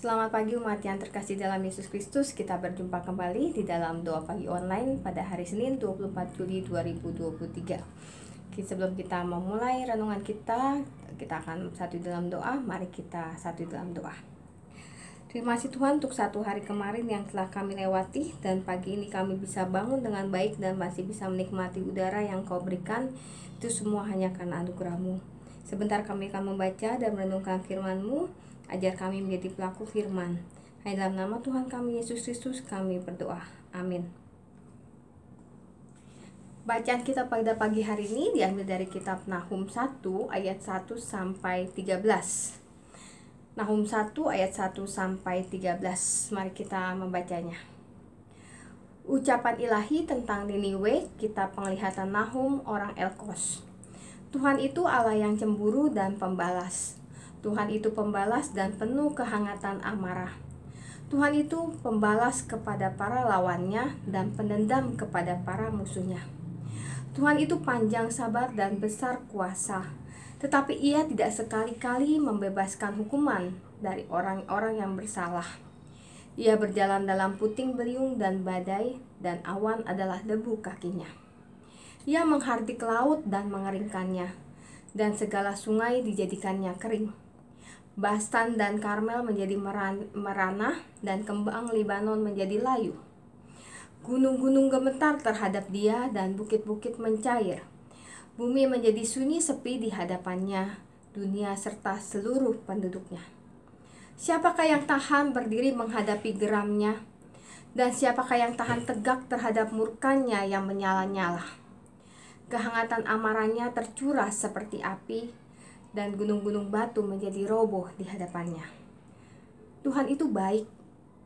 Selamat pagi umat yang terkasih dalam Yesus Kristus. Kita berjumpa kembali di dalam doa pagi online pada hari Senin 24 Juli 2023. Sebelum kita memulai renungan kita akan satu dalam doa. Mari kita satu dalam doa. Terima kasih Tuhan untuk satu hari kemarin yang telah kami lewati, dan pagi ini kami bisa bangun dengan baik dan masih bisa menikmati udara yang Kau berikan. Itu semua hanya karena anugerah-Mu. Sebentar kami akan membaca dan merenungkan firman-Mu. Ajar kami menjadi pelaku firman. Hanya dalam nama Tuhan kami Yesus Kristus kami berdoa. Amin. Bacaan kita pada pagi hari ini diambil dari kitab Nahum 1 ayat 1 sampai 13. Nahum 1 ayat 1 sampai 13. Mari kita membacanya. Ucapan ilahi tentang Niniwe, kitab penglihatan Nahum orang Elkos. Tuhan itu Allah yang cemburu dan pembalas. Tuhan itu pembalas dan penuh kehangatan amarah. Tuhan itu pembalas kepada para lawannya dan pendendam kepada para musuhnya. Tuhan itu panjang sabar dan besar kuasa, tetapi Ia tidak sekali-kali membebaskan hukuman dari orang-orang yang bersalah. Ia berjalan dalam puting beliung dan badai, dan awan adalah debu kakinya. Ia menghardik laut dan mengeringkannya, dan segala sungai dijadikannya kering. Bastan dan Karmel menjadi merana, dan kembang Libanon menjadi layu. Gunung-gunung gemetar terhadap Dia, dan bukit-bukit mencair. Bumi menjadi sunyi sepi di hadapannya, dunia serta seluruh penduduknya. Siapakah yang tahan berdiri menghadapi geramnya? Dan siapakah yang tahan tegak terhadap murkanya yang menyala-nyala? Kehangatan amarahnya tercurah seperti api, dan gunung-gunung batu menjadi roboh di hadapannya. Tuhan itu baik.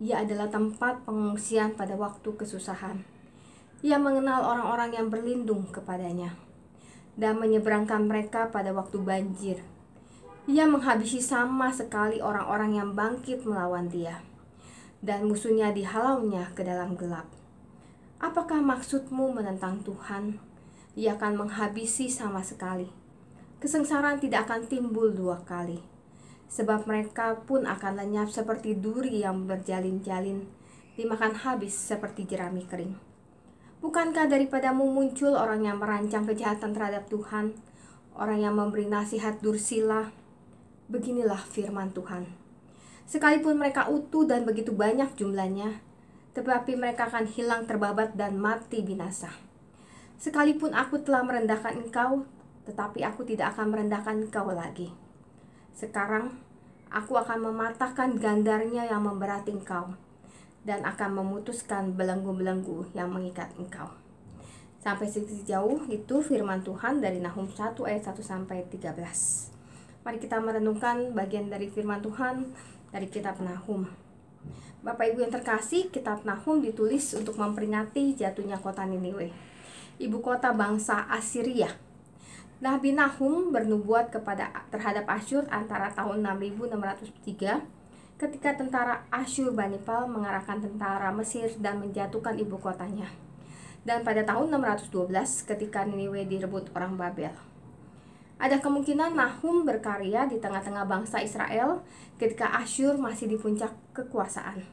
Ia adalah tempat pengungsian pada waktu kesusahan. Ia mengenal orang-orang yang berlindung kepadanya dan menyeberangkan mereka pada waktu banjir. Ia menghabisi sama sekali orang-orang yang bangkit melawan Dia, dan musuhnya dihalaunya ke dalam gelap. Apakah maksudmu menentang Tuhan? Ia akan menghabisi sama sekali. Kesengsaraan tidak akan timbul dua kali, sebab mereka pun akan lenyap seperti duri yang berjalin-jalin, dimakan habis seperti jerami kering. Bukankah daripadamu muncul orang yang merancang kejahatan terhadap Tuhan, orang yang memberi nasihat dursila? Beginilah firman Tuhan. Sekalipun mereka utuh dan begitu banyak jumlahnya, tetapi mereka akan hilang terbabat dan mati binasa. Sekalipun aku telah merendahkan engkau, tetapi aku tidak akan merendahkan engkau lagi. Sekarang aku akan mematahkan gandarnya yang memberati engkau, dan akan memutuskan belenggu-belenggu yang mengikat engkau. Sampai sejauh itu firman Tuhan dari Nahum 1 ayat 1 sampai 13. Mari kita merenungkan bagian dari firman Tuhan dari kitab Nahum. Bapak Ibu yang terkasih, kitab Nahum ditulis untuk memperingati jatuhnya kota Niniwe, ibu kota bangsa Assyria. Nabi Nahum bernubuat terhadap Asyur antara tahun 6603 ketika tentara Asyurbanipal mengarahkan tentara Mesir dan menjatuhkan ibu kotanya, dan pada tahun 612 ketika Niniwe direbut orang Babel. Ada kemungkinan Nahum berkarya di tengah-tengah bangsa Israel ketika Asyur masih di puncak kekuasaan.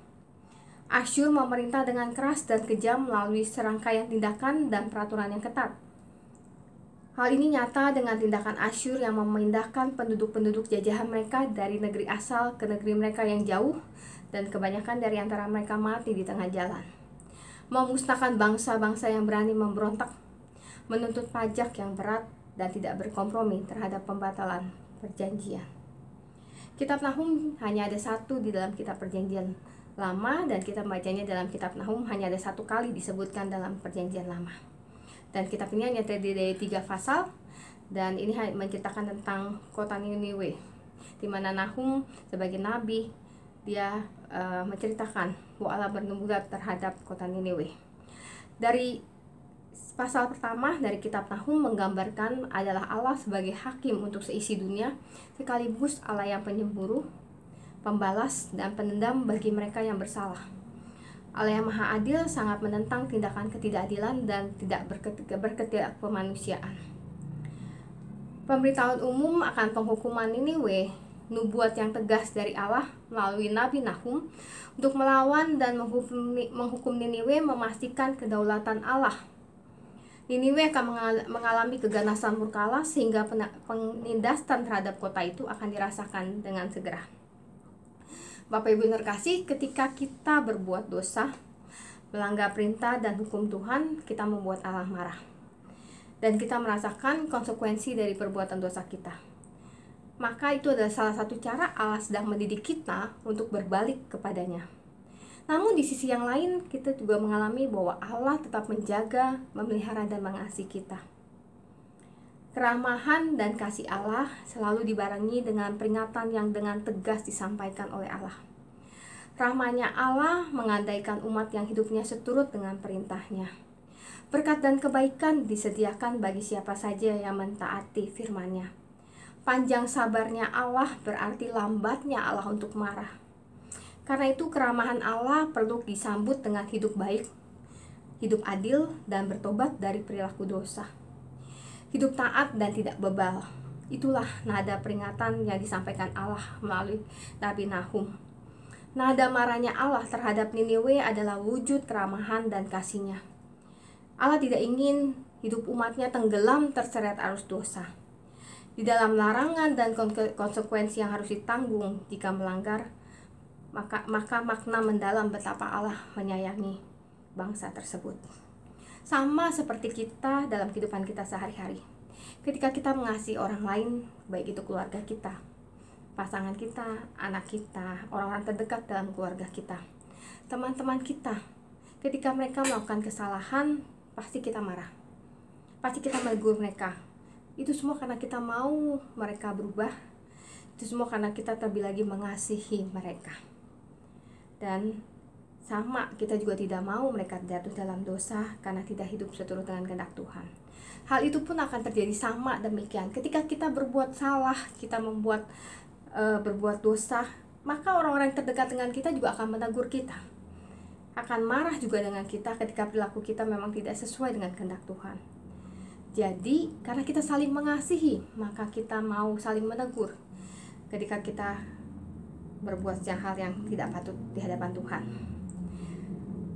Asyur memerintah dengan keras dan kejam melalui serangkaian tindakan dan peraturan yang ketat. Hal ini nyata dengan tindakan Asyur yang memindahkan penduduk-penduduk jajahan mereka dari negeri asal ke negeri mereka yang jauh, dan kebanyakan dari antara mereka mati di tengah jalan. Memusnahkan bangsa-bangsa yang berani memberontak, menuntut pajak yang berat, dan tidak berkompromi terhadap pembatalan perjanjian. Kitab Nahum hanya ada satu di dalam kitab perjanjian lama, dan kita membacanya dalam kitab Nahum hanya ada satu kali disebutkan dalam perjanjian lama. Dan kitab ini hanya terdiri dari 3 pasal, dan ini menceritakan tentang kota Niniwe, di mana Nahum sebagai nabi dia menceritakan bahwa Allah bernubuat terhadap kota Niniwe. Dari pasal pertama dari kitab Nahum menggambarkan adalah Allah sebagai hakim untuk seisi dunia, sekaligus Allah yang penyemburu, pembalas, dan pendendam bagi mereka yang bersalah. Allah yang Maha Adil sangat menentang tindakan ketidakadilan dan tidak berketidakmanusiaan. Pemberitahuan umum akan penghukuman Niniwe nubuat yang tegas dari Allah melalui Nabi Nahum untuk melawan dan menghukum Niniwe, memastikan kedaulatan Allah. Niniwe akan mengalami keganasan murka Allah sehingga penindasan terhadap kota itu akan dirasakan dengan segera. Bapak Ibu yang terkasih, ketika kita berbuat dosa, melanggar perintah dan hukum Tuhan, kita membuat Allah marah. Dan kita merasakan konsekuensi dari perbuatan dosa kita. Maka itu adalah salah satu cara Allah sedang mendidik kita untuk berbalik kepadanya. Namun di sisi yang lain, kita juga mengalami bahwa Allah tetap menjaga, memelihara, dan mengasihi kita. Keramahan dan kasih Allah selalu dibarengi dengan peringatan yang dengan tegas disampaikan oleh Allah. Rahmanya Allah mengandaikan umat yang hidupnya seturut dengan perintahnya. Berkat dan kebaikan disediakan bagi siapa saja yang mentaati firman-Nya. Panjang sabarnya Allah berarti lambatnya Allah untuk marah. Karena itu keramahan Allah perlu disambut dengan hidup baik, hidup adil, dan bertobat dari perilaku dosa. Hidup taat dan tidak bebal. Itulah nada peringatan yang disampaikan Allah melalui Nabi Nahum. Nada marahnya Allah terhadap Niniwe adalah wujud keramahan dan kasih-Nya. Allah tidak ingin hidup umatnya tenggelam terseret arus dosa. Di dalam larangan dan konsekuensi yang harus ditanggung jika melanggar, maka makna mendalam betapa Allah menyayangi bangsa tersebut. Sama seperti kita dalam kehidupan kita sehari-hari. Ketika kita mengasihi orang lain, baik itu keluarga kita, pasangan kita, anak kita, orang-orang terdekat dalam keluarga kita, teman-teman kita, ketika mereka melakukan kesalahan, pasti kita marah. Pasti kita menegur mereka. Itu semua karena kita mau mereka berubah. Itu semua karena kita terlebih lagi mengasihi mereka. Dan sama, kita juga tidak mau mereka jatuh dalam dosa karena tidak hidup seturut dengan kehendak Tuhan. Hal itu pun akan terjadi sama demikian. Ketika kita berbuat salah, kita berbuat dosa, maka orang-orang terdekat dengan kita juga akan menegur kita. Akan marah juga dengan kita ketika perilaku kita memang tidak sesuai dengan kehendak Tuhan. Jadi, karena kita saling mengasihi, maka kita mau saling menegur ketika kita berbuat hal yang tidak patut di hadapan Tuhan.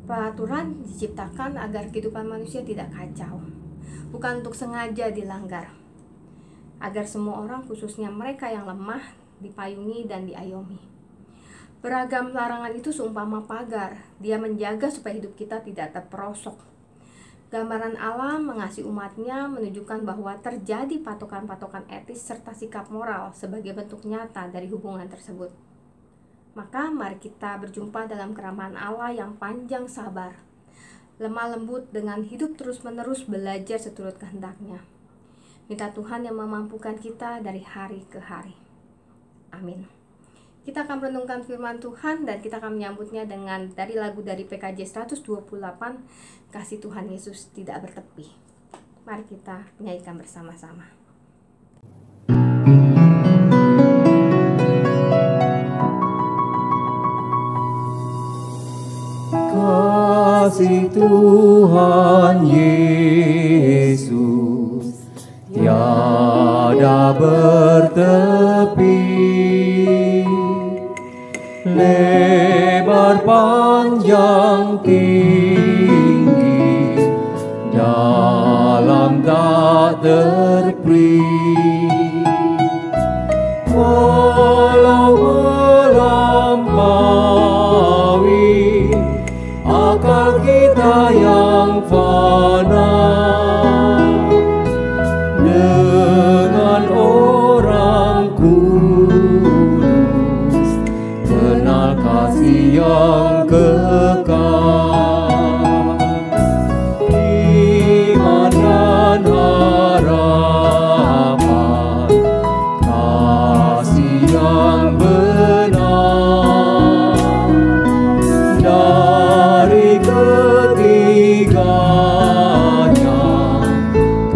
Peraturan diciptakan agar kehidupan manusia tidak kacau, bukan untuk sengaja dilanggar, agar semua orang, khususnya mereka yang lemah, dipayungi dan diayomi. Beragam larangan itu seumpama pagar, dia menjaga supaya hidup kita tidak terperosok. Gambaran Allah mengasihi umatnya menunjukkan bahwa terjadi patokan-patokan etis serta sikap moral sebagai bentuk nyata dari hubungan tersebut. Maka mari kita berjumpa dalam keramahan Allah yang panjang sabar, lemah lembut dengan hidup terus-menerus belajar seturut kehendak-Nya. Minta Tuhan yang memampukan kita dari hari ke hari. Amin. Kita akan merenungkan firman Tuhan dan kita akan menyambutnya dengan dari lagu dari PKJ 128, Kasih Tuhan Yesus Tidak Bertepi. Mari kita nyanyikan bersama-sama. Kasih Tuhan Yesus tiada bertepi, lebar panjang tinggi, dalam tak terperi. Walau melampaui akal kita yang fana, dengan orang kudus kenal kasih yang kekal. Iman dan harapan, kasih yang benar, dari ketiganya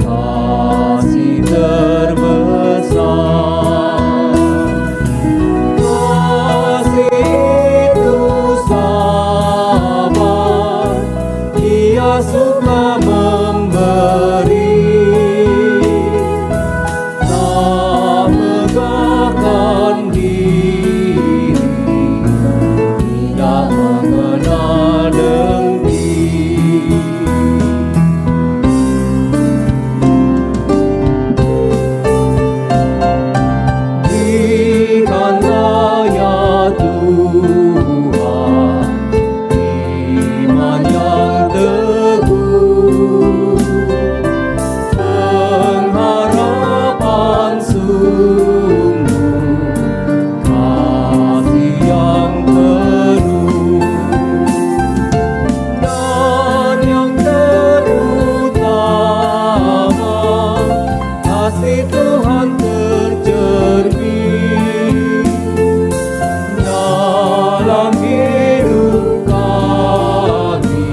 kasih terbesar. Kasih itu akan tercermin dalam hidup kami,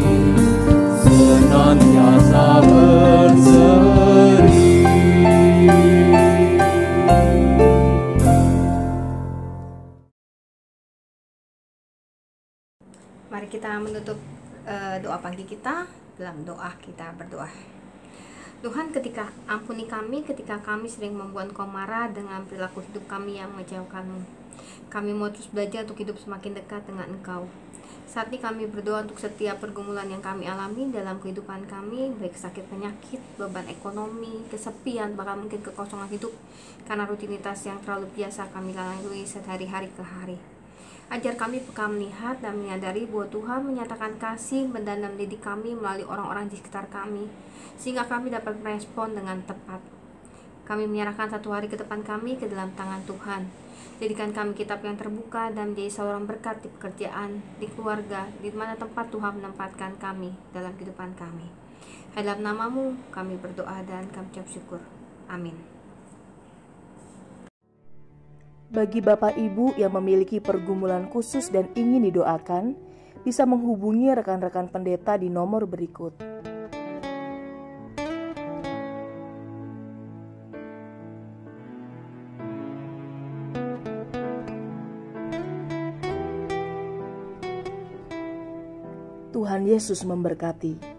senantiasa berseri. Mari kita menutup doa pagi kita. Dalam doa kita berdoa. Tuhan, ketika ampuni kami ketika kami sering membuat Engkau marah dengan perilaku hidup kami yang mengecewakan-Mu. Kami mau terus belajar untuk hidup semakin dekat dengan Engkau. Saat ini kami berdoa untuk setiap pergumulan yang kami alami dalam kehidupan kami, baik sakit penyakit, beban ekonomi, kesepian, bahkan mungkin kekosongan hidup karena rutinitas yang terlalu biasa kami lalui sehari-hari ke hari. Ajar kami peka melihat dan menyadari bahwa Tuhan menyatakan kasih dan mendidik kami melalui orang-orang di sekitar kami, sehingga kami dapat merespon dengan tepat. Kami menyerahkan satu hari ke depan kami ke dalam tangan Tuhan. Jadikan kami kitab yang terbuka dan menjadi seorang berkat di pekerjaan, di keluarga, di mana tempat Tuhan menempatkan kami dalam kehidupan kami. Dalam nama-Mu kami berdoa dan kami ucap syukur. Amin. Bagi Bapak Ibu yang memiliki pergumulan khusus dan ingin didoakan, bisa menghubungi rekan-rekan pendeta di nomor berikut. Tuhan Yesus memberkati.